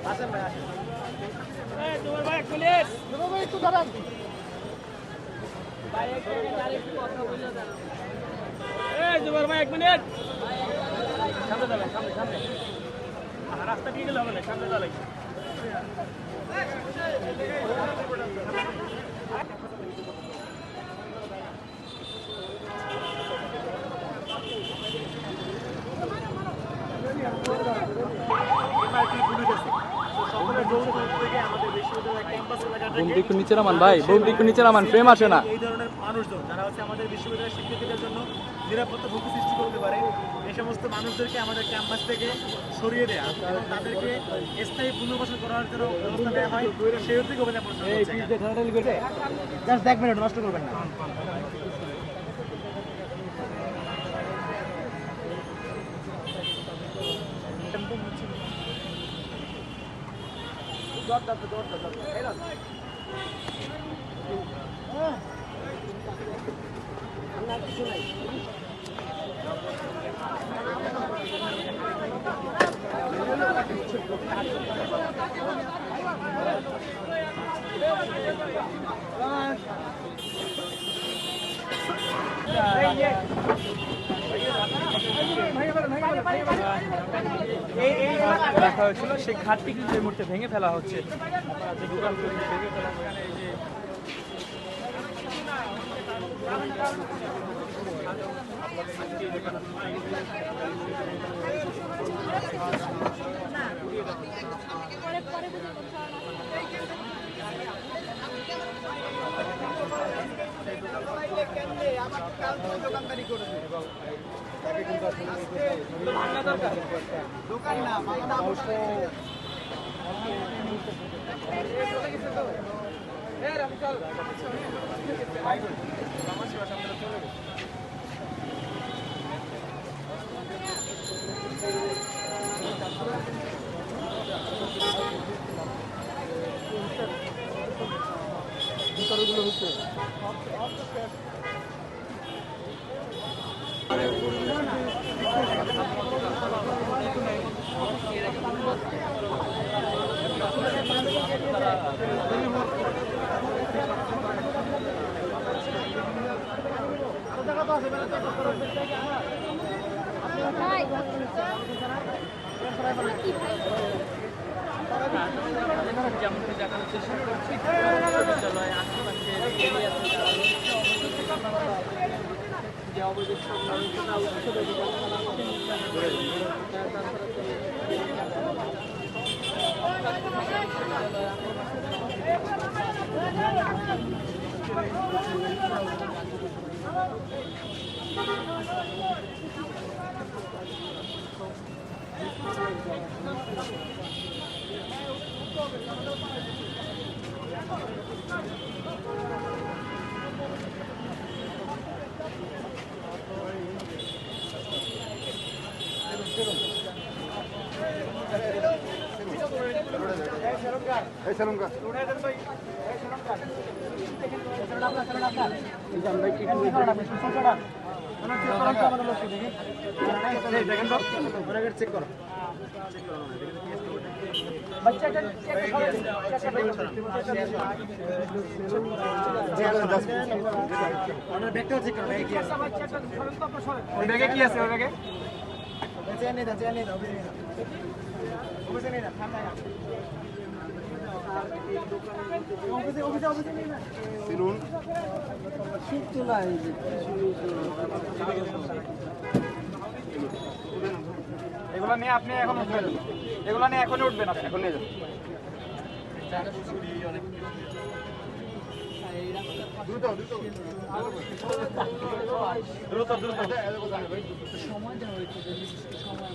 আসেন ভাই আসেন। এই জুবাইর ভাই 1 মিনিট। জুবাইর ভাই একটু দাঁড়ান। ভাই একটু কথা বলে দাঁড়ান। এই জুবাইর ভাই 1 মিনিট। সামনে দাঁড়ান, সামনে। রাস্তা দিয়ে গেলে হবে না, সামনে দাঁড়ান। বন্ধু একটু নিচে নামান ভাই, বন্ধু একটু নিচে নামান, ফ্রেম আসে না। এই ধরনের মানুষজন যারা হচ্ছে আমাদের বিশ্ববিদ্যালয়ের শিক্ষার্থীদের জন্য নিরাপত্তা ঝুঁকি সৃষ্টি করতে পারে, এই সমস্ত মানুষদেরকে আমাদের ক্যাম্পাস থেকে সরিয়ে দেয়া এবং তাদেরকে স্থায়ী পুনর্বাসন করার জন্য ব্যবস্থা নেওয়া হয়, সেই উদ্যোগে অভিযান পরিচালনা হচ্ছে। জাস্ট 1 মিনিট নষ্ট করবেন না। রাখা হয়েছিল সেই ঘাটটি কিন্তু এই মুহূর্তে ভেঙে ফেলা হচ্ছে। দোকান না যেমনটা দেখানোর চেষ্টা করছি, বিশ্ববিদ্যালয় আশেপাশে যে অবৈধ চেক করো। ব্যাগে কি আছে? ওই ব্যাগে এগুলো নিয়ে আপনি এখন উঠবেন, এগুলো নিয়ে এখনই উঠবেন, আপনি এখন নিয়ে যাবেন। দ্রুত সময় দেওয়া হয়েছে, সময়